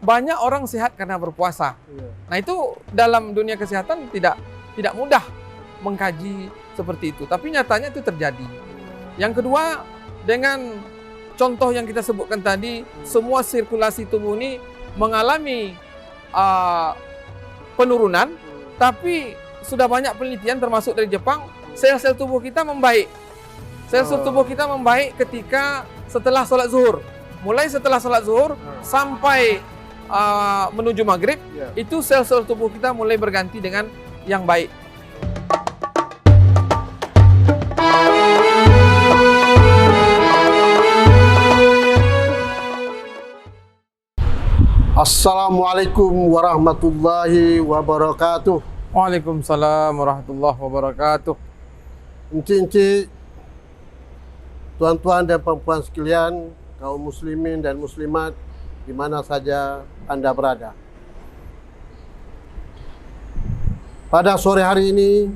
banyak orang sehat karena berpuasa. Nah, itu dalam dunia kesehatan tidak mudah mengkaji seperti itu, tapi nyatanya itu terjadi. Yang kedua, dengan contoh yang kita sebutkan tadi, semua sirkulasi tubuh ini mengalami penurunan, tapi sudah banyak penelitian termasuk dari Jepang, sel-sel tubuh kita membaik. Sel-sel tubuh kita membaik ketika setelah sholat zuhur. Mulai setelah sholat zuhur sampai menuju maghrib, itu sel-sel tubuh kita mulai berganti dengan yang baik. Assalamualaikum warahmatullahi wabarakatuh. Waalaikumsalam warahmatullahi wabarakatuh. Encik-encik, tuan-tuan dan perempuan sekalian, kaum muslimin dan muslimat di mana saja Anda berada. Pada sore hari ini,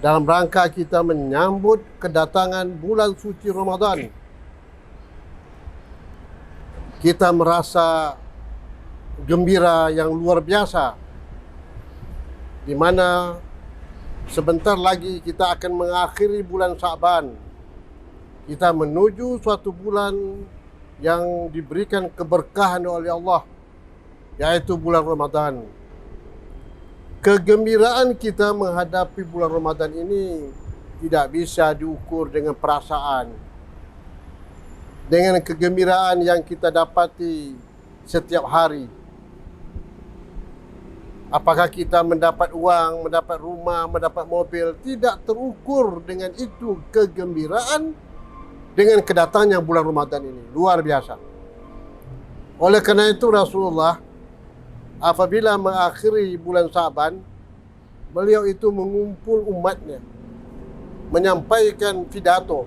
dalam rangka kita menyambut kedatangan bulan suci Ramadan, kita merasa gembira yang luar biasa, di mana sebentar lagi kita akan mengakhiri bulan Sya'ban. Kita menuju suatu bulan yang diberikan keberkahan oleh Allah, yaitu bulan Ramadan. Kegembiraan kita menghadapi bulan Ramadan ini tidak bisa diukur dengan perasaan, dengan kegembiraan yang kita dapati setiap hari. Apakah kita mendapat uang, mendapat rumah, mendapat mobil, tidak terukur dengan itu kegembiraan dengan kedatangan bulan Ramadan ini. Luar biasa. Oleh karena itu Rasulullah apabila mengakhiri bulan Sya'ban, beliau itu mengumpul umatnya, menyampaikan pidato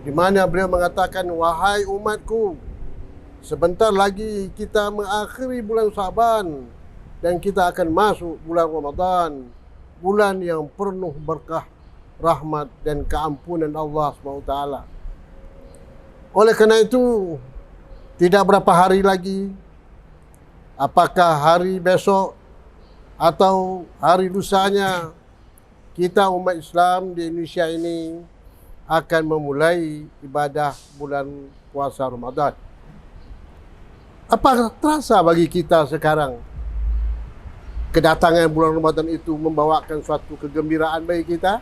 di mana beliau mengatakan, wahai umatku, sebentar lagi kita mengakhiri bulan Sya'ban dan kita akan masuk bulan Ramadan, bulan yang penuh berkah, rahmat dan keampunan Allah SWT. Oleh karena itu, tidak berapa hari lagi, apakah hari besok atau hari lusanya, kita umat Islam di Indonesia ini akan memulai ibadah bulan puasa Ramadan. Apakah terasa bagi kita sekarang kedatangan bulan Ramadan itu membawakan suatu kegembiraan bagi kita?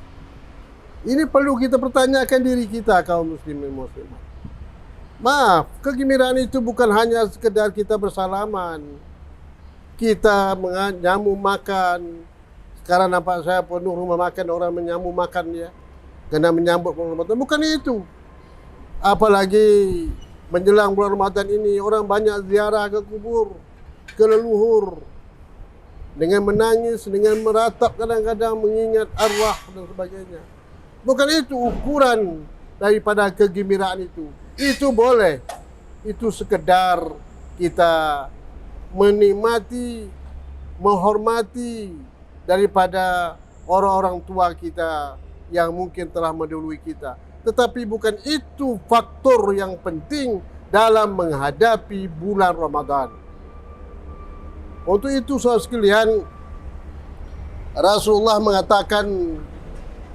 Ini perlu kita pertanyakan diri kita, kaum muslimin muslimat. Maaf, kegembiraan itu bukan hanya sekedar kita bersalaman, kita menyamu makan. Sekarang nampak saya penuh rumah makan, orang menyamu makan ya, kena menyambut bulan Ramadan. Bukan itu. Apalagi menjelang bulan Ramadan ini, orang banyak ziarah ke kubur, ke leluhur, dengan menangis, dengan meratap, kadang-kadang mengingat arwah dan sebagainya. Bukan itu ukuran daripada kegembiraan itu. Itu boleh. Itu sekedar kita menikmati, menghormati daripada orang-orang tua kita yang mungkin telah mendahului kita. Tetapi bukan itu faktor yang penting dalam menghadapi bulan Ramadan. Untuk itu saudara sekalian, Rasulullah mengatakan,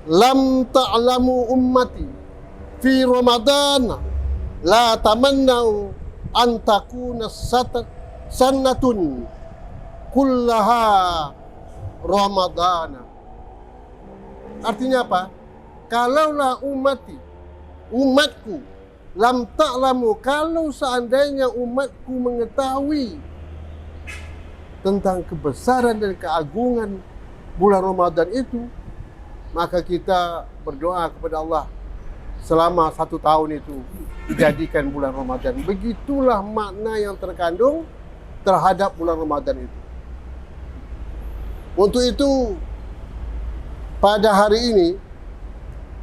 lam ta'lamu ummati fi Ramadan la tamannau an takuna sanatun kullaha Ramadana. Artinya apa? Kalaulah umatku, lam ta'lamu, kalau seandainya umatku mengetahui tentang kebesaran dan keagungan bulan Ramadan itu, maka kita berdoa kepada Allah selama 1 tahun itu dijadikan bulan Ramadan. Begitulah makna yang terkandung terhadap bulan Ramadan itu. Untuk itu, pada hari ini,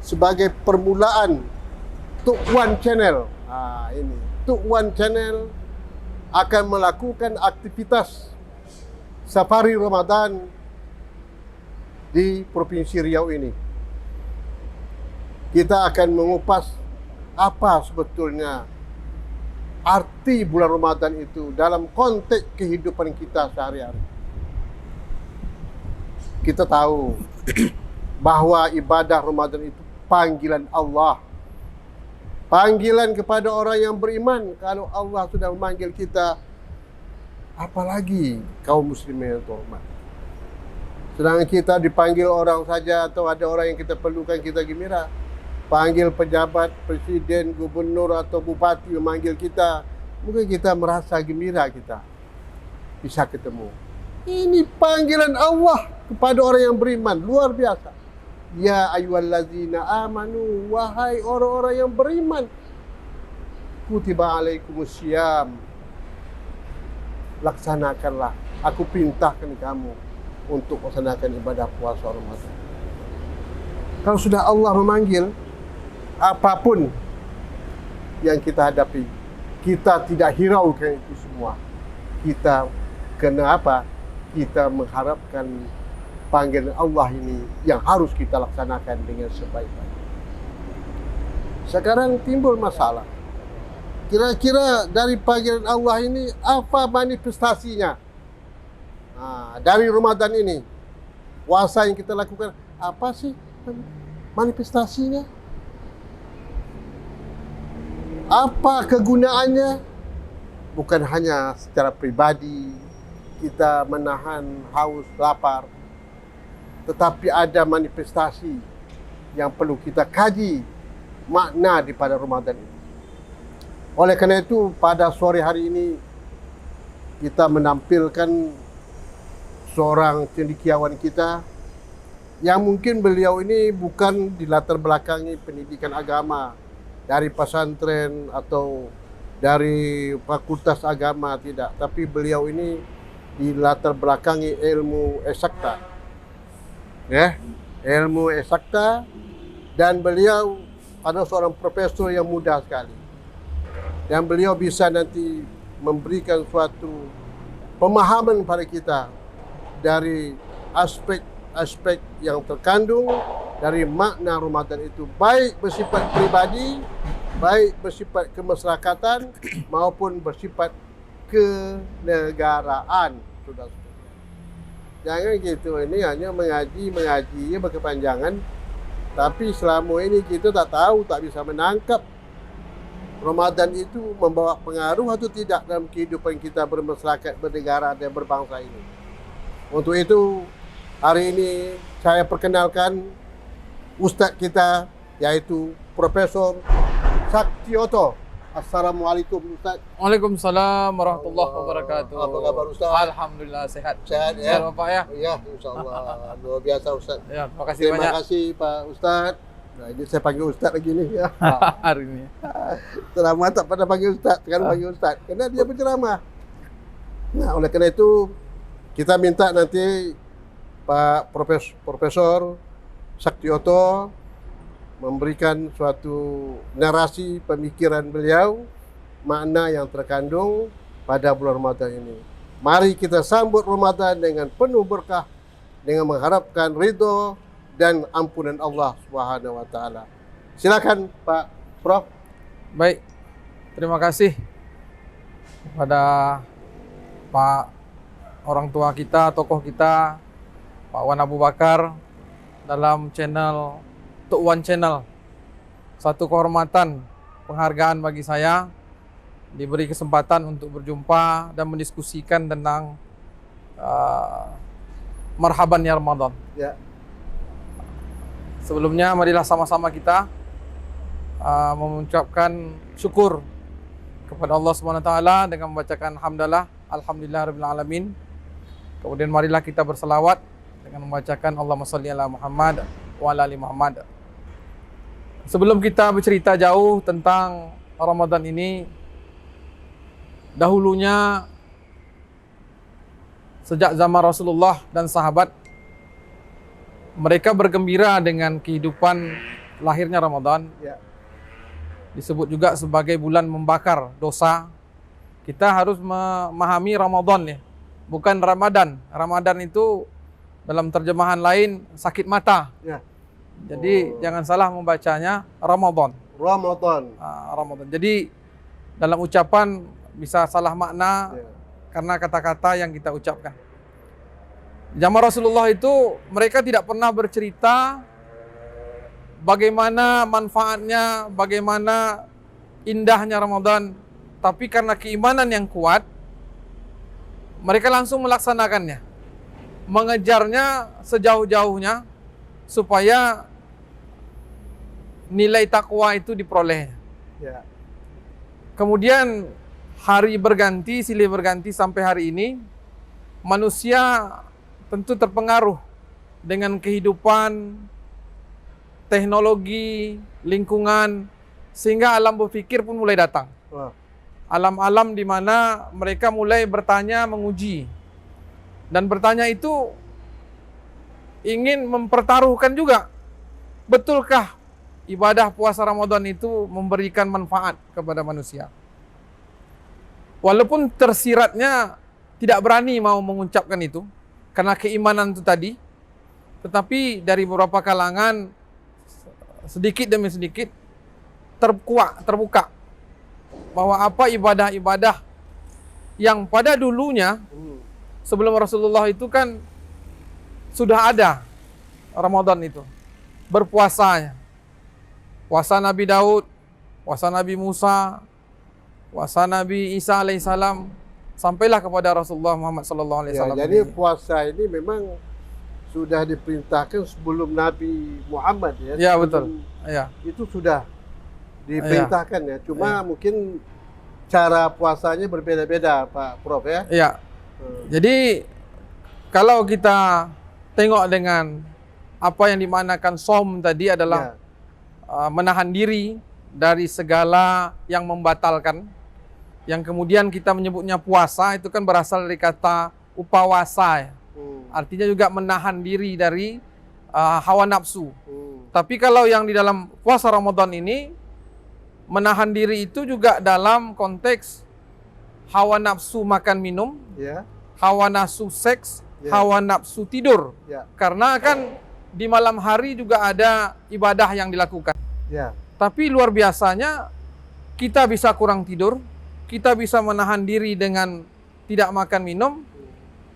sebagai permulaan Tuk Wan Channel, Tuk Wan Channel akan melakukan aktivitas safari Ramadan di Provinsi Riau ini. Kita akan mengupas apa sebetulnya arti bulan Ramadan itu dalam konteks kehidupan kita sehari-hari. Kita tahu bahwa ibadah Ramadan itu panggilan Allah. Panggilan kepada orang yang beriman. Kalau Allah sudah memanggil kita, apalagi kaum muslimin yang terhormat. Sedangkan kita dipanggil orang saja atau ada orang yang kita perlukan, kita gembira. Panggil pejabat, presiden, gubernur atau bupati memanggil kita, mungkin kita merasa gembira kita bisa ketemu. Ini panggilan Allah kepada orang yang beriman, luar biasa. Ya ayyuhallazina amanu, wahai orang-orang yang beriman, kutiba alaikumusiyam, laksanakanlah, aku perintahkan kamu untuk melaksanakan ibadah puasa Ramadan. Kalau sudah Allah memanggil, apapun yang kita hadapi, kita tidak hiraukan itu semua. Kita kena apa? Kita mengharapkan panggilan Allah ini yang harus kita laksanakan dengan sebaik-baiknya. Sekarang timbul masalah. Kira-kira dari panggilan Allah ini apa manifestasinya? Dari Ramadan ini, puasa yang kita lakukan, apa sih manifestasinya? Apa kegunaannya? Bukan hanya secara pribadi kita menahan haus, lapar, tetapi ada manifestasi yang perlu kita kaji makna daripada Ramadan ini. Oleh karena itu, pada sore hari ini kita menampilkan seorang cendekiawan kita yang mungkin beliau ini bukan dilatar belakangi pendidikan agama dari pesantren atau dari fakultas agama, tidak, tapi beliau ini dilatar belakangi ilmu eksakta, ya, ilmu eksakta, dan beliau adalah seorang profesor yang muda sekali, dan beliau bisa nanti memberikan suatu pemahaman pada kita dari aspek-aspek yang terkandung dari makna Ramadan itu, baik bersifat pribadi, baik bersifat kemasyarakatan maupun bersifat kenegaraan. Saudara-saudara, jangan gitu, ini hanya mengaji berkepanjangan, tapi selama ini kita tak tahu, tak bisa menangkap Ramadan itu membawa pengaruh atau tidak dalam kehidupan kita bermasyarakat, bernegara dan berbangsa ini. Untuk itu, hari ini saya perkenalkan Ustadz kita, yaitu Profesor Saktioto. Assalamualaikum Ustaz. Waalaikumsalam warahmatullahi wabarakatuh. Apa kabar Ustaz? Alhamdulillah sehat. Sehat ya? Sehat Bapak ya? Ya, insyaAllah. Luar biasa Ustaz. Ya, terima kasih Terima banyak. kasih Pak Ustadz. Nah, ini saya panggil Ustadz lagi nih ya. Hari ini. Selama tak pada panggil Ustadz, sekarang panggil Ustadz. Karena dia berceramah. Nah, oleh karena itu, kita minta nanti Pak Profesor Saktioto memberikan suatu narasi pemikiran beliau, makna yang terkandung pada bulan Ramadan ini. Mari kita sambut Ramadan dengan penuh berkah, dengan mengharapkan ridho dan ampunan Allah Subhanahu wa taala. Silakan Pak Prof. Baik. Terima kasih kepada Pak orang tua kita, tokoh kita, Pak Wan Abu Bakar, dalam channel Tuk Wan Channel. Satu kehormatan, penghargaan bagi saya diberi kesempatan untuk berjumpa dan mendiskusikan tentang marhaban ya Ramadan. Ya. Sebelumnya marilah sama-sama kita mengucapkan syukur kepada Allah Subhanahu wa taala dengan membacakan hamdalah, alhamdulillahirabbil alamin. Kemudian marilah kita berselawat dengan membacakan Allahumma shalli ala Muhammad wa ala ali Muhammad. Sebelum kita bercerita jauh tentang Ramadan ini, dahulunya sejak zaman Rasulullah dan sahabat, mereka bergembira dengan kehidupan lahirnya Ramadan. Ya. Disebut juga sebagai bulan membakar dosa. Kita harus memahami Ramadan ya, bukan Ramadan. Ramadan itu dalam terjemahan lain sakit mata. Ya. Jadi jangan salah membacanya Ramadan. Ramadan. Ramadan. Jadi dalam ucapan bisa salah makna Ya. karena kata-kata yang kita ucapkan. Zaman Rasulullah itu mereka tidak pernah bercerita bagaimana manfaatnya, bagaimana indahnya Ramadan, tapi karena keimanan yang kuat, mereka langsung melaksanakannya, mengejarnya sejauh-jauhnya supaya nilai takwa itu diperoleh. Ya. Kemudian hari berganti, silih berganti sampai hari ini, manusia tentu terpengaruh dengan kehidupan, teknologi, lingkungan, sehingga alam berpikir pun mulai datang. Wah. Alam-alam di mana mereka mulai bertanya, menguji. Dan bertanya itu ingin mempertaruhkan juga, betulkah ibadah puasa Ramadan itu memberikan manfaat kepada manusia? Walaupun tersiratnya tidak berani mau mengucapkan itu, karena keimanan itu tadi, tetapi dari beberapa kalangan sedikit demi sedikit terbuka bahwa apa ibadah-ibadah yang pada dulunya sebelum Rasulullah itu kan sudah ada Ramadan itu, berpuasanya. Puasa Nabi Daud, puasa Nabi Musa, puasa Nabi Isa alaihissalam, sampailah kepada Rasulullah Muhammad sallallahu alaihi wasallam. Jadi puasa ini memang sudah diperintahkan sebelum Nabi Muhammad ya. Ya, Sebelum betul. Ya. Itu sudah diperintahkan ya. Cuma mungkin cara puasanya berbeda-beda Pak Prof ya. Ya. Jadi kalau kita tengok dengan apa yang dimanakan som tadi adalah menahan diri dari segala yang membatalkan. Yang kemudian kita menyebutnya puasa itu kan berasal dari kata upawasa ya. Artinya juga menahan diri dari hawa nafsu. Tapi kalau yang di dalam puasa Ramadan ini, menahan diri itu juga dalam konteks hawa nafsu makan minum, hawa nafsu seks, hawa nafsu tidur. Karena kan di malam hari juga ada ibadah yang dilakukan. Tapi luar biasanya kita bisa kurang tidur, kita bisa menahan diri dengan tidak makan minum,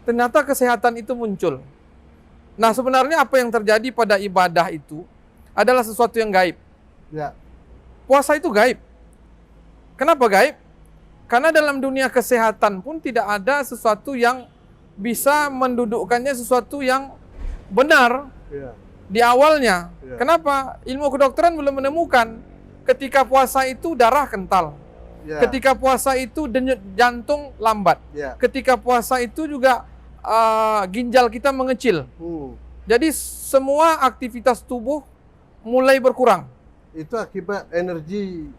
ternyata kesehatan itu muncul. Nah, sebenarnya apa yang terjadi pada ibadah itu adalah sesuatu yang gaib. Puasa itu gaib. Kenapa gaib? Karena dalam dunia kesehatan pun tidak ada sesuatu yang bisa mendudukkannya sesuatu yang benar di awalnya. Kenapa? Ilmu kedokteran belum menemukan ketika puasa itu darah kental. Ketika puasa itu denyut jantung lambat. Ketika puasa itu juga ginjal kita mengecil. Jadi semua aktivitas tubuh mulai berkurang. Itu akibat energi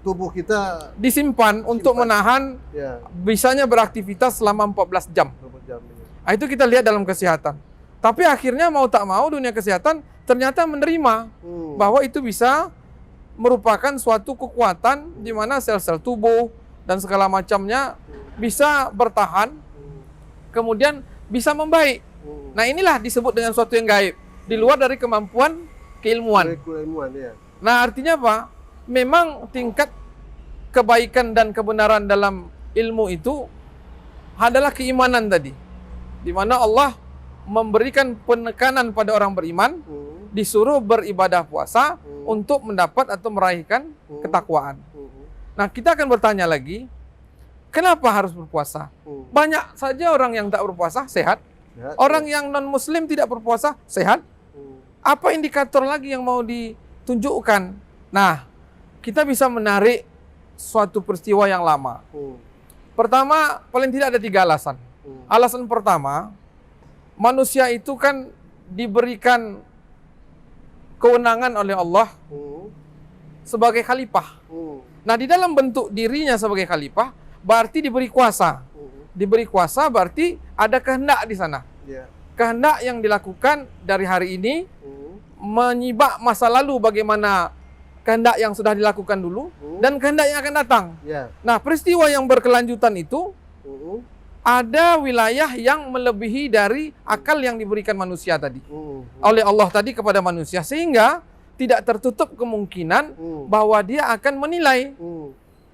tubuh kita disimpan untuk menahan bisanya beraktivitas selama 14 jam. Itu kita lihat dalam kesehatan. Tapi akhirnya mau tak mau dunia kesehatan ternyata menerima bahwa itu bisa merupakan suatu kekuatan di mana sel-sel tubuh dan segala macamnya bisa bertahan, kemudian bisa membaik. Nah, inilah disebut dengan suatu yang gaib, di luar dari kemampuan keilmuan. Nah, artinya apa? Memang tingkat kebaikan dan kebenaran dalam ilmu itu adalah keimanan tadi, di mana Allah memberikan penekanan pada orang beriman, disuruh beribadah puasa untuk mendapat atau meraihkan ketakwaan. Nah, kita akan bertanya lagi, kenapa harus berpuasa? Banyak saja orang yang tak berpuasa sehat, orang yang non-muslim tidak berpuasa sehat. Apa indikator lagi yang mau ditunjukkan? Nah, kita bisa menarik suatu peristiwa yang lama. Pertama, paling tidak ada 3 alasan. Alasan pertama, manusia itu kan diberikan kewenangan oleh Allah sebagai khalifah. Nah, di dalam bentuk dirinya sebagai khalifah berarti diberi kuasa. Diberi kuasa berarti ada kehendak di sana. Kehendak yang dilakukan dari hari ini menyibak masa lalu bagaimana kehendak yang sudah dilakukan dulu dan kehendak yang akan datang. Nah, peristiwa yang berkelanjutan itu ada wilayah yang melebihi dari akal yang diberikan manusia tadi oleh Allah tadi kepada manusia, sehingga tidak tertutup kemungkinan bahwa dia akan menilai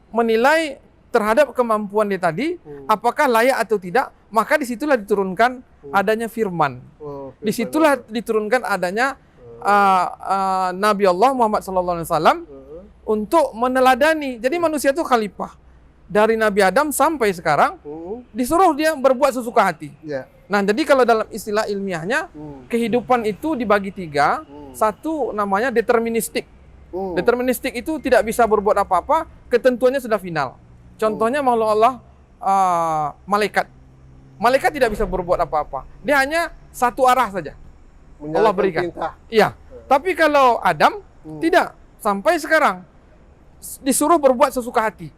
menilai terhadap kemampuan dia tadi, apakah layak atau tidak, maka disitulah diturunkan adanya firman. Disitulah diturunkan adanya Nabi Allah Muhammad SAW untuk meneladani. Jadi manusia itu khalifah. Dari Nabi Adam sampai sekarang, disuruh dia berbuat sesuka hati. Nah, jadi kalau dalam istilah ilmiahnya, kehidupan itu dibagi 3. Satu namanya deterministik. Deterministik itu tidak bisa berbuat apa-apa, ketentuannya sudah final. Contohnya makhluk Allah, malaikat. Malaikat tidak bisa berbuat apa-apa. Dia hanya satu arah saja. Allah berikan. Iya. Tapi kalau Adam, tidak. Sampai sekarang, disuruh berbuat sesuka hati.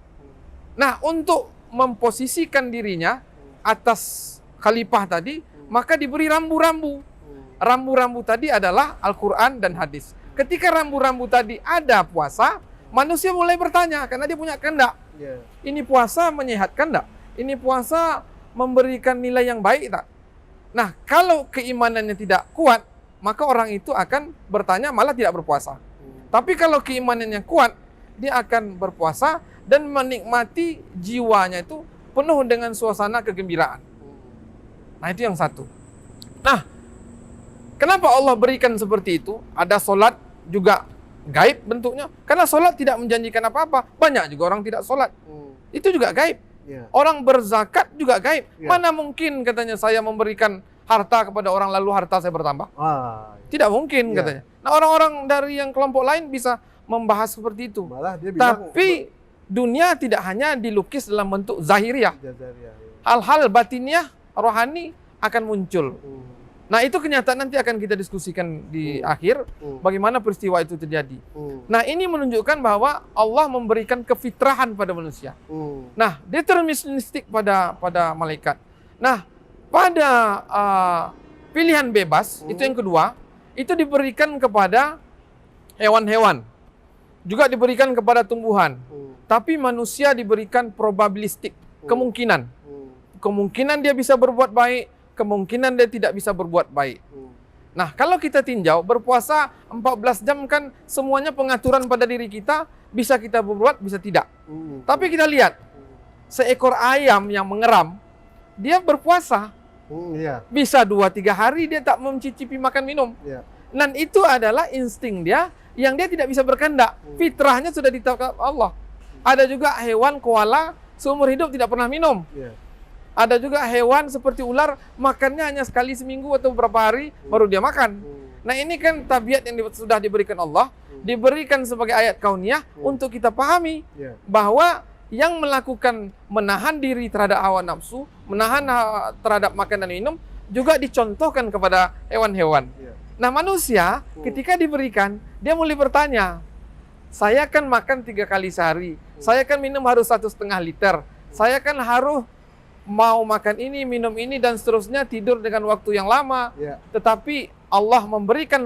Nah, untuk memposisikan dirinya atas khalifah tadi, maka diberi rambu-rambu. Rambu-rambu tadi adalah Al-Quran dan hadis. Ketika rambu-rambu tadi ada puasa, manusia mulai bertanya, karena dia punya kehendak. Ini puasa menyehatkan tak? Ini puasa memberikan nilai yang baik tak? Nah, kalau keimanannya tidak kuat, maka orang itu akan bertanya malah tidak berpuasa. Tapi kalau keimanannya kuat, dia akan berpuasa dan menikmati jiwanya itu penuh dengan suasana kegembiraan. Nah, itu yang satu. Nah, kenapa Allah berikan seperti itu? Ada solat juga gaib bentuknya. Karena solat tidak menjanjikan apa-apa. Banyak juga orang tidak solat. Itu juga gaib. Orang berzakat juga gaib. Mana mungkin katanya saya memberikan harta kepada orang lalu harta saya bertambah? Tidak mungkin katanya. Nah, orang-orang dari yang kelompok lain bisa membahas seperti itu. Malah dia bilang, tapi dunia tidak hanya dilukis dalam bentuk zahiriah. Hal-hal batiniah, rohani akan muncul. Nah, itu kenyataan nanti akan kita diskusikan di akhir, bagaimana peristiwa itu terjadi. Nah, ini menunjukkan bahwa Allah memberikan kefitrahan pada manusia. Nah, deterministik pada malaikat. Nah, pada pilihan bebas, itu yang kedua, itu diberikan kepada hewan-hewan. Juga diberikan kepada tumbuhan. Tapi manusia diberikan probabilistik, kemungkinan. Kemungkinan dia bisa berbuat baik, kemungkinan dia tidak bisa berbuat baik. Nah, kalau kita tinjau, berpuasa 14 jam kan semuanya pengaturan pada diri kita, bisa kita berbuat, bisa tidak. Tapi kita lihat, seekor ayam yang mengeram, dia berpuasa. Bisa 2-3 hari dia tak mencicipi makan minum. Dan itu adalah insting dia, yang dia tidak bisa berkehendak. Fitrahnya sudah ditetapkan Allah. Ada juga hewan koala, seumur hidup tidak pernah minum. Ada juga hewan seperti ular, makannya hanya sekali seminggu atau beberapa hari baru dia makan. Nah, ini kan tabiat yang sudah diberikan Allah, diberikan sebagai ayat kauniyah untuk kita pahami bahwa yang melakukan menahan diri terhadap hawa nafsu, menahan terhadap makan dan minum, juga dicontohkan kepada hewan-hewan. Nah, manusia ketika diberikan, dia mulai bertanya, saya kan makan 3 kali sehari, saya kan minum harus 1,5 liter, saya kan harus mau makan ini, minum ini, dan seterusnya, tidur dengan waktu yang lama. Tetapi Allah memberikan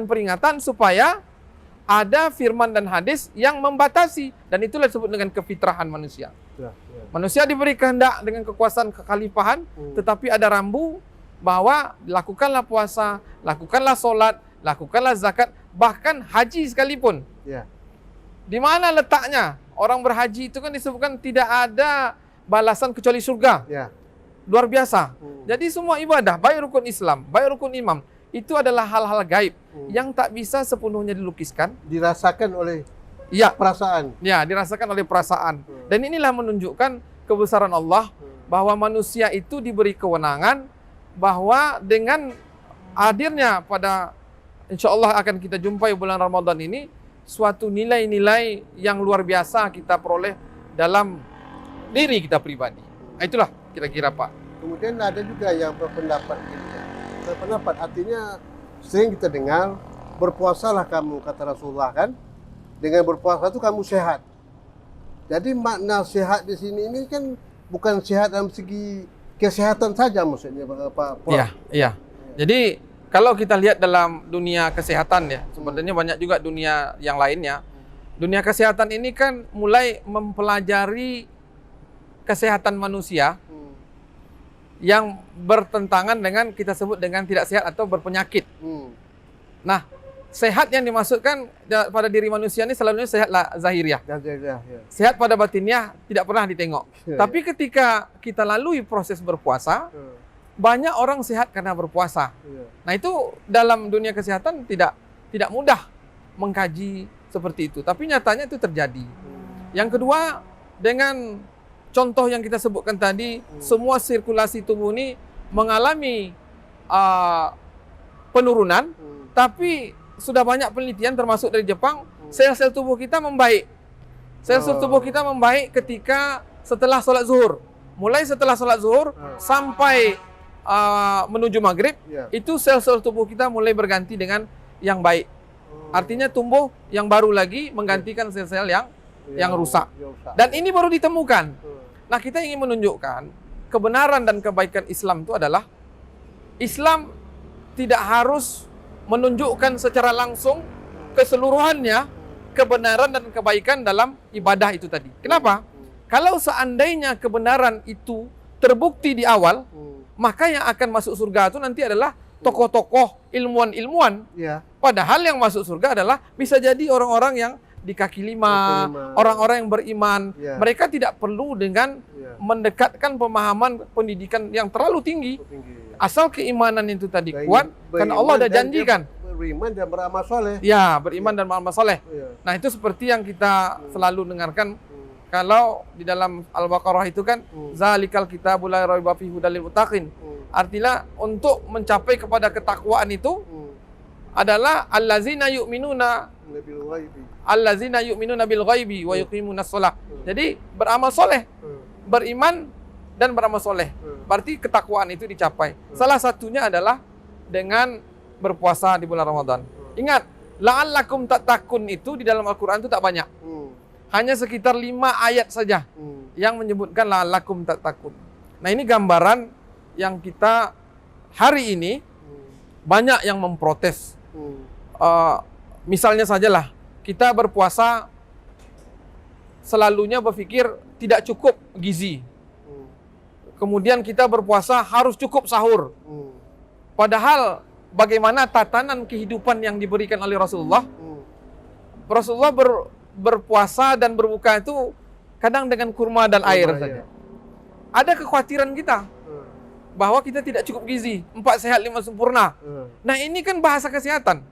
peringatan supaya ada firman dan hadis yang membatasi. Dan itulah disebut dengan kefitrahan manusia. Manusia diberi kehendak dengan kekuasaan kekhalifahan, tetapi ada rambu bahwa lakukanlah puasa, lakukanlah solat, lakukanlah zakat, bahkan haji sekalipun. Di mana letaknya? Orang berhaji itu kan disebutkan tidak ada balasan kecuali surga. Luar biasa. Jadi semua ibadah, baik rukun Islam, baik rukun imam, itu adalah hal-hal gaib yang tak bisa sepenuhnya dilukiskan. Dirasakan oleh perasaan. Dirasakan oleh perasaan. Dan inilah menunjukkan kebesaran Allah, bahwa manusia itu diberi kewenangan, bahwa dengan hadirnya pada, insya Allah akan kita jumpai bulan Ramadan ini, suatu nilai-nilai yang luar biasa kita peroleh dalam diri kita pribadi. Nah, itulah kira-kira Pak. Kemudian ada juga yang berpendapat artinya sering kita dengar, berpuasalah kamu, kata Rasulullah kan, dengan berpuasa itu kamu sehat. Jadi makna sehat di sini ini kan bukan sehat dalam segi kesehatan saja maksudnya Pak. Iya. Jadi kalau kita lihat dalam dunia kesehatan ya, sebenarnya banyak juga dunia yang lainnya. Dunia kesehatan ini kan mulai mempelajari kesehatan manusia yang bertentangan dengan kita sebut dengan tidak sehat atau berpenyakit. Nah, sehat yang dimaksudkan pada diri manusia ini selalunya sehat zahiriah. Ya. Sehat pada batinnya tidak pernah ditengok. Tapi ketika kita lalui proses berpuasa, banyak orang sehat karena berpuasa. Nah itu dalam dunia kesehatan tidak mudah mengkaji seperti itu. Tapi nyatanya itu terjadi. Yang kedua, dengan contoh yang kita sebutkan tadi, semua sirkulasi tubuh ini mengalami penurunan, tapi sudah banyak penelitian termasuk dari Jepang, sel-sel tubuh kita membaik. Sel-sel tubuh kita membaik ketika setelah sholat zuhur. Mulai setelah sholat zuhur sampai menuju maghrib, itu sel-sel tubuh kita mulai berganti dengan yang baik. Artinya tumbuh yang baru lagi menggantikan sel-sel yang rusak. Dan ini baru ditemukan. Nah, kita ingin menunjukkan kebenaran dan kebaikan Islam itu adalah Islam tidak harus menunjukkan secara langsung keseluruhannya kebenaran dan kebaikan dalam ibadah itu tadi. Kenapa? Kalau seandainya kebenaran itu terbukti di awal, maka yang akan masuk surga itu nanti adalah tokoh-tokoh ilmuwan-ilmuwan. Padahal yang masuk surga adalah bisa jadi orang-orang yang di kaki lima, orang-orang yang beriman. Mereka tidak perlu dengan mendekatkan pemahaman pendidikan yang terlalu tinggi. Asal keimanan itu tadi kuat, karena Allah sudah janjikan. Beriman dan beramal soleh. Ya, beriman dan beramal soleh. Nah itu seperti yang kita selalu dengarkan. Kalau di dalam Al-Baqarah itu kan, Zalikal kitabul la raiba fihi hudal lil muttaqin. Artinya untuk mencapai kepada ketakwaan itu adalah allazina yu'minuna bil ghaibi wa yuqimunas shalah. Jadi beramal soleh, beriman dan beramal soleh. Berarti ketakwaan itu dicapai. Salah satunya adalah dengan berpuasa di bulan Ramadan. Ingat, la'allakum tattaqun itu di dalam Al-Quran itu tak banyak. Hanya sekitar 5 ayat saja yang menyebutkan la'allakum tattaqun. Nah ini gambaran yang kita hari ini banyak yang memprotes. Misalnya sajalah, kita berpuasa selalunya berpikir tidak cukup gizi. Kemudian kita berpuasa harus cukup sahur. Padahal bagaimana tatanan kehidupan yang diberikan oleh Rasulullah? Rasulullah berpuasa dan berbuka itu kadang dengan kurma dan air saja. Ada kekhawatiran kita bahwa kita tidak cukup gizi, 4 sehat 5 sempurna. Nah ini kan bahasa kesehatan.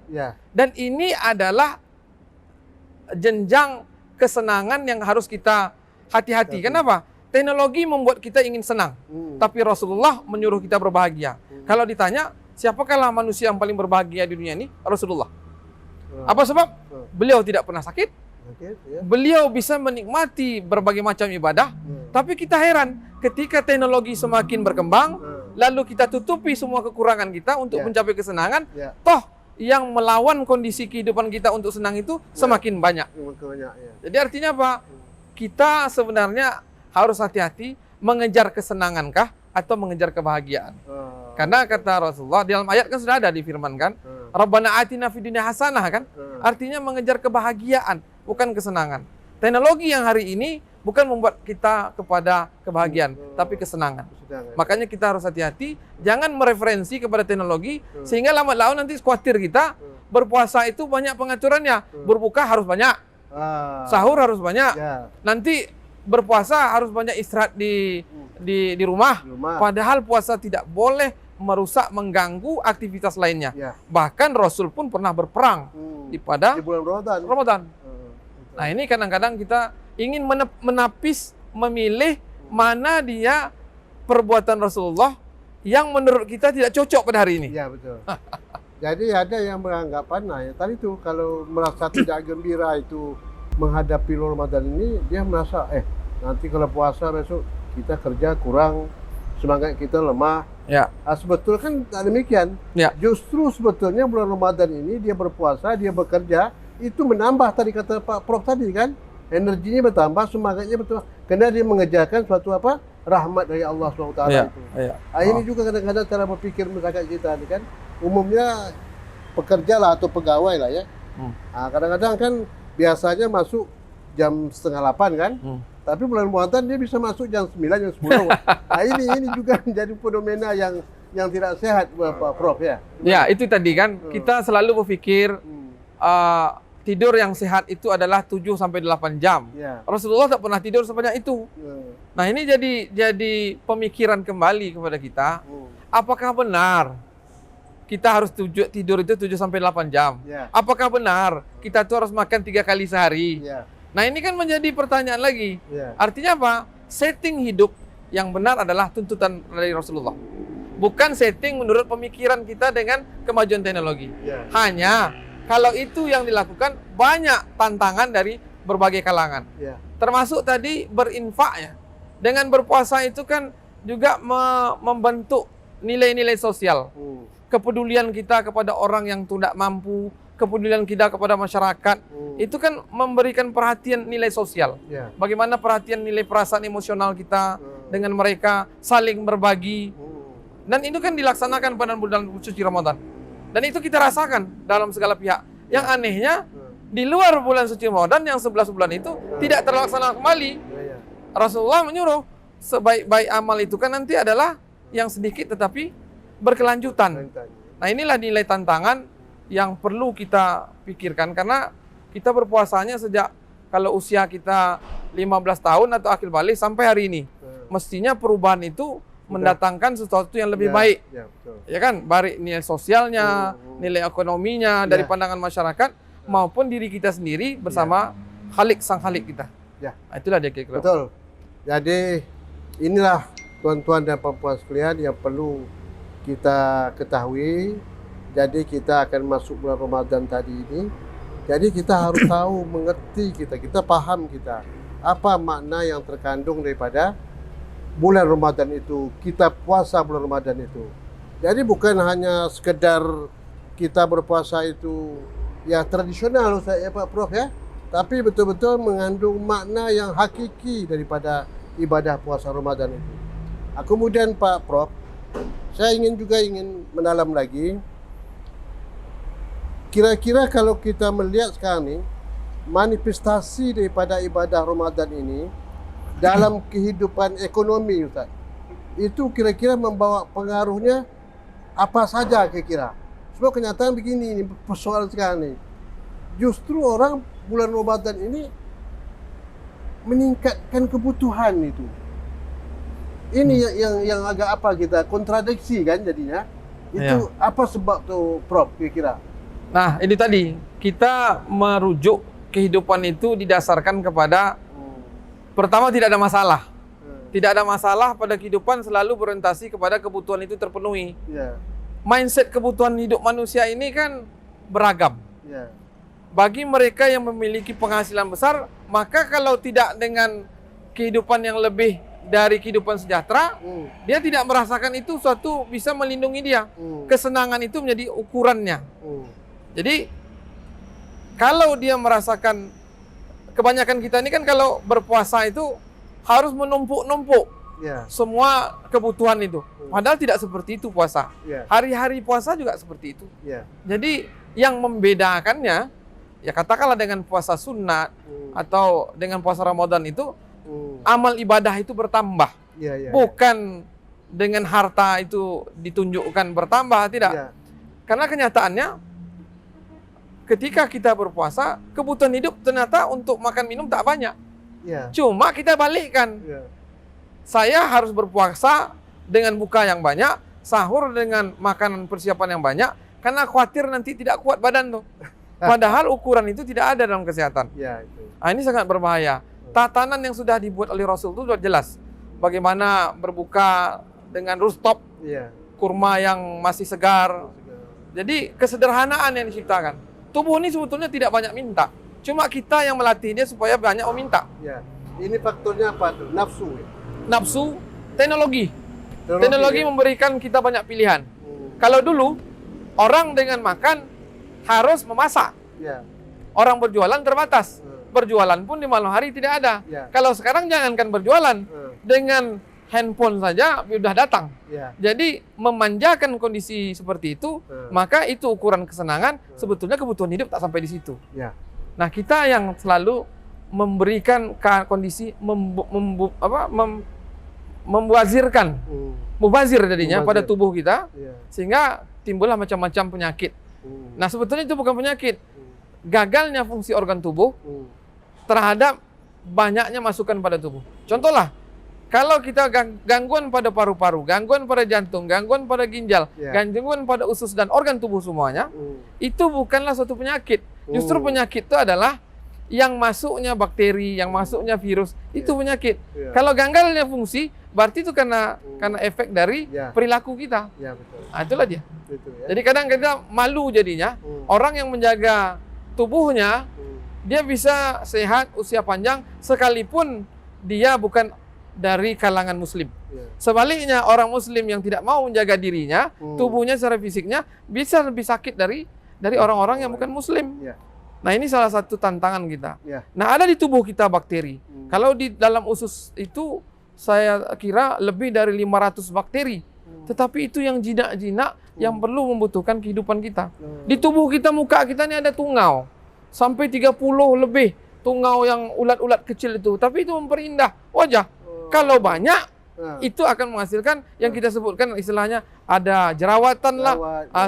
Dan ini adalah jenjang kesenangan yang harus kita hati-hati. Kenapa? Teknologi membuat kita ingin senang, tapi Rasulullah menyuruh kita berbahagia. Kalau ditanya, siapakah manusia yang paling berbahagia di dunia ini? Rasulullah. Apa sebab? Beliau tidak pernah sakit. Beliau bisa menikmati berbagai macam ibadah. Tapi kita heran, ketika teknologi semakin berkembang, lalu kita tutupi semua kekurangan kita untuk mencapai kesenangan, toh yang melawan kondisi kehidupan kita untuk senang itu semakin banyak. Jadi artinya apa? Kita sebenarnya harus hati-hati mengejar kesenangankah atau mengejar kebahagiaan. Karena kata Rasulullah di dalam ayat kan sudah ada difirmankan, Rabbana atina fid dunya hasanah kan? Artinya mengejar kebahagiaan, bukan kesenangan. Teknologi yang hari ini bukan membuat kita kepada kebahagiaan, tapi kesenangan. Makanya kita harus hati-hati, jangan mereferensi kepada teknologi sehingga lama laun nanti khawatir kita berpuasa itu banyak pengaturannya. Berbuka harus banyak, sahur harus banyak. Nanti berpuasa harus banyak istirahat di rumah. Padahal puasa tidak boleh merusak, mengganggu aktivitas lainnya. Bahkan Rasul pun pernah berperang di bulan Ramadan. Nah ini kadang-kadang kita ingin menapis, memilih mana dia perbuatan Rasulullah yang menurut kita tidak cocok pada hari ini. Ya betul. Jadi ada yang beranggapan, nah ya tadi tuh kalau merasa tidak gembira itu menghadapi Ramadan ini, dia merasa nanti kalau puasa besok kita kerja kurang, semangat kita lemah. Sebetulnya kan tak demikian. Justru sebetulnya bulan Ramadan ini dia berpuasa, dia bekerja, itu menambah tadi kata Pak Prof tadi kan, energinya bertambah, semangatnya bertambah, karena dia mengejarkan suatu rahmat dari Allah SWT itu. Ini juga kadang-kadang cara berpikir masyarakat kita ini kan, umumnya pekerja lah atau pegawai lah ya. Kadang-kadang kan biasanya masuk jam 7:30 kan, tapi bulan Ramadan dia bisa masuk jam 9, jam 10. Ini juga menjadi fenomena yang tidak sehat Pak Prof ya. Ya itu tadi kan, kita selalu berpikir tidur yang sehat itu adalah 7 sampai 8 jam. Ya. Rasulullah tak pernah tidur sebanyak itu. Ya. Nah, ini jadi pemikiran kembali kepada kita. Apakah benar kita harus tidur itu 7 sampai 8 jam? Ya. Apakah benar kita tuh harus makan 3 kali sehari? Ya. Nah, ini kan menjadi pertanyaan lagi. Ya. Artinya apa? Setting hidup yang benar adalah tuntutan dari Rasulullah. Bukan setting menurut pemikiran kita dengan kemajuan teknologi. Ya. Hanya kalau itu yang dilakukan, banyak tantangan dari berbagai kalangan. Ya. Termasuk tadi berinfak ya. Dengan berpuasa itu kan juga membentuk nilai-nilai sosial. Kepedulian kita kepada orang yang tidak mampu, kepedulian kita kepada masyarakat, itu kan memberikan perhatian nilai sosial. Ya. Bagaimana perhatian nilai perasaan emosional kita dengan mereka, saling berbagi. Dan itu kan dilaksanakan pada bulan suci Ramadan. Dan itu kita rasakan dalam segala pihak. Yang anehnya, di luar bulan suci Ramadan yang 11 bulan itu tidak terlaksana kembali. Ya. Rasulullah menyuruh sebaik-baik amal itu kan nanti adalah yang sedikit tetapi berkelanjutan. Nah, inilah nilai tantangan yang perlu kita pikirkan, karena kita berpuasanya sejak kalau usia kita 15 tahun atau akhir balik sampai hari ini. Mestinya perubahan itu mendatangkan sesuatu yang lebih baik. Ya, betul. Ya kan, baik nilai sosialnya, nilai ekonominya dari pandangan masyarakat maupun diri kita sendiri bersama Khalik sang Khalik kita. Ya. Nah, itulah dia kira-kira. Betul. Jadi inilah tuan-tuan dan puan-puan sekalian yang perlu kita ketahui. Jadi kita akan masuk bulan Ramadan tadi ini. Jadi kita harus tahu, mengerti kita paham apa makna yang terkandung daripada bulan Ramadan itu, kita puasa bulan Ramadan itu. Jadi bukan hanya sekedar kita berpuasa itu ya tradisional Ustaz ya Pak Prof ya, tapi betul-betul mengandung makna yang hakiki daripada ibadah puasa Ramadan itu. Kemudian Pak Prof, saya ingin mendalam lagi. Kira-kira kalau kita melihat sekarang ni, manifestasi daripada ibadah Ramadan ini dalam kehidupan ekonomi Ustaz, itu kira-kira membawa pengaruhnya apa saja kira-kira? Sebab kenyataan begini, ini persoalan sekarang ni. Justru orang bulan Ramadan ini meningkatkan kebutuhan itu. Ini yang agak apa kita kontradiksi kan jadinya. Itu apa sebab tu Prof kira-kira? Nah, ini tadi kita merujuk kehidupan itu didasarkan kepada pertama, tidak ada masalah. Tidak ada masalah pada kehidupan, selalu berorientasi kepada kebutuhan itu terpenuhi. Ya. Mindset kebutuhan hidup manusia ini kan beragam. Ya. Bagi mereka yang memiliki penghasilan besar, maka kalau tidak dengan kehidupan yang lebih dari kehidupan sejahtera, dia tidak merasakan itu suatu bisa melindungi dia. Kesenangan itu menjadi ukurannya. Jadi, kalau dia merasakan, kebanyakan kita ini kan kalau berpuasa itu harus menumpuk-numpuk semua kebutuhan itu. Padahal tidak seperti itu puasa. Hari-hari puasa juga seperti itu. Jadi yang membedakannya, ya katakanlah dengan puasa sunat atau dengan puasa Ramadan itu, amal ibadah itu bertambah. Bukan dengan harta itu ditunjukkan bertambah, tidak. Karena kenyataannya, ketika kita berpuasa, kebutuhan hidup ternyata untuk makan minum tak banyak. Cuma kita balikkan. Saya harus berpuasa dengan buka yang banyak, sahur dengan makanan persiapan yang banyak, karena khawatir nanti tidak kuat badan tuh. Padahal ukuran itu tidak ada dalam kesehatan. Nah, ini sangat berbahaya. Tatanan yang sudah dibuat oleh Rasul itu sudah jelas. Bagaimana berbuka dengan rustop, kurma yang masih segar. Jadi kesederhanaan yang diciptakan. Tubuh ini sebetulnya tidak banyak minta. Cuma kita yang melatih dia supaya banyak meminta. Ini faktornya apa? Nafsu. Nafsu, teknologi. Teknologi memberikan kita banyak pilihan. Kalau dulu, orang dengan makan harus memasak. Orang berjualan terbatas. Berjualan pun di malam hari tidak ada. Kalau sekarang jangankan berjualan, dengan handphone saja sudah datang. Jadi memanjakan kondisi seperti itu, maka itu ukuran kesenangan. Sebetulnya kebutuhan hidup tak sampai di situ. Nah, kita yang selalu memberikan kondisi membazirkan, mubazir jadinya pada tubuh kita, sehingga timbullah macam-macam penyakit. Nah, sebetulnya itu bukan penyakit. gagalnya fungsi organ tubuh terhadap banyaknya masukan pada tubuh. Contohlah, kalau kita gangguan pada paru-paru, gangguan pada jantung, gangguan pada ginjal, gangguan pada usus dan organ tubuh semuanya, itu bukanlah suatu penyakit. Justru penyakit itu adalah yang masuknya bakteri, yang masuknya virus, itu penyakit. Kalau gagalnya fungsi, berarti itu karena efek dari perilaku kita. Betul. Nah, itulah dia. Betul, ya. Jadi kadang kita malu jadinya, orang yang menjaga tubuhnya, dia bisa sehat, usia panjang, sekalipun dia bukan dari kalangan muslim. Sebaliknya, orang muslim yang tidak mau menjaga dirinya, tubuhnya secara fisiknya bisa lebih sakit dari orang-orang yang bukan muslim. Nah, ini salah satu tantangan kita. Nah, ada di tubuh kita bakteri. Kalau di dalam usus itu, saya kira lebih dari 500 bakteri. Tetapi itu yang jinak-jinak, yang perlu membutuhkan kehidupan kita. Di tubuh kita, muka kita ini ada tungau. Sampai 30 lebih tungau yang ulat-ulat kecil itu. Tapi itu memperindah wajah. Kalau banyak, itu akan menghasilkan yang kita sebutkan istilahnya ada jerawatan lah,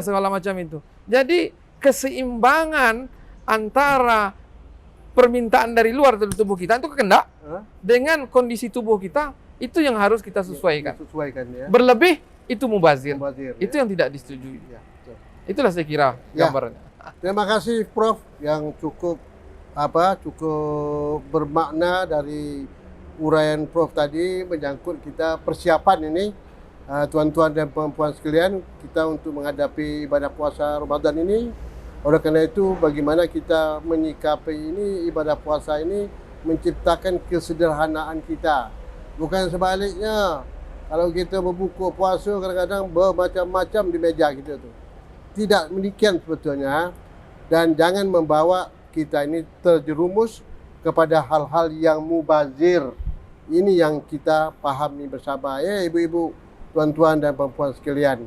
segala macam itu. Jadi keseimbangan antara permintaan dari luar dari tubuh kita itu kehendak dengan kondisi tubuh kita, itu yang harus kita sesuaikan. Berlebih itu mubazir. Itu yang tidak disetujui. Itulah saya kira gambarannya. Terima kasih Prof yang cukup bermakna dari uraian Prof tadi menyangkut kita persiapan ini, tuan-tuan dan puan-puan sekalian, kita untuk menghadapi ibadah puasa Ramadan ini. Oleh kerana itu, bagaimana kita menyikapi ini, ibadah puasa ini, menciptakan kesederhanaan kita. Bukan sebaliknya, kalau kita berbuka puasa kadang-kadang bermacam-macam di meja kita tu. Tidak demikian sebetulnya, dan jangan membawa kita ini terjerumus kepada hal-hal yang mubazir. Ini yang kita pahami bersama, ibu-ibu, tuan-tuan dan perempuan sekalian.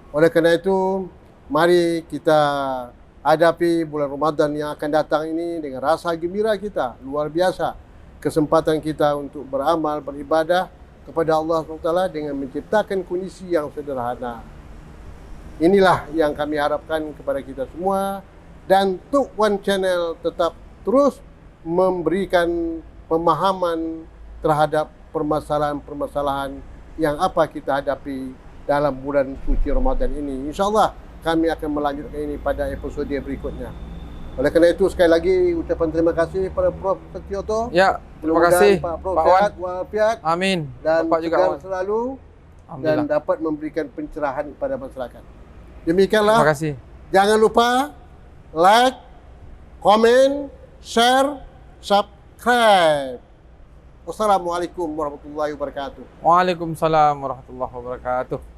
Oleh kerana itu, mari kita hadapi bulan Ramadan yang akan datang ini dengan rasa gembira kita, luar biasa. Kesempatan kita untuk beramal, beribadah kepada Allah SWT dengan menciptakan kondisi yang sederhana. Inilah yang kami harapkan kepada kita semua. Dan Tuk Wan Channel tetap terus memberikan pemahaman terhadap permasalahan-permasalahan yang apa kita hadapi dalam bulan suci Ramadan ini. InsyaAllah kami akan melanjutkan ini pada episod berikutnya. Oleh kerana itu, sekali lagi ucapan terima kasih kepada Prof Setioto. Ya, terima kasih Pak Prof Pak sehat Wan. walafiat. Amin. Dan Bapak juga segar Wan. selalu dan dapat memberikan pencerahan kepada masyarakat. Demikianlah. Terima kasih. Jangan lupa like, komen, share, subscribe. Wassalamualaikum warahmatullahi wabarakatuh. Waalaikumsalam warahmatullahi wabarakatuh.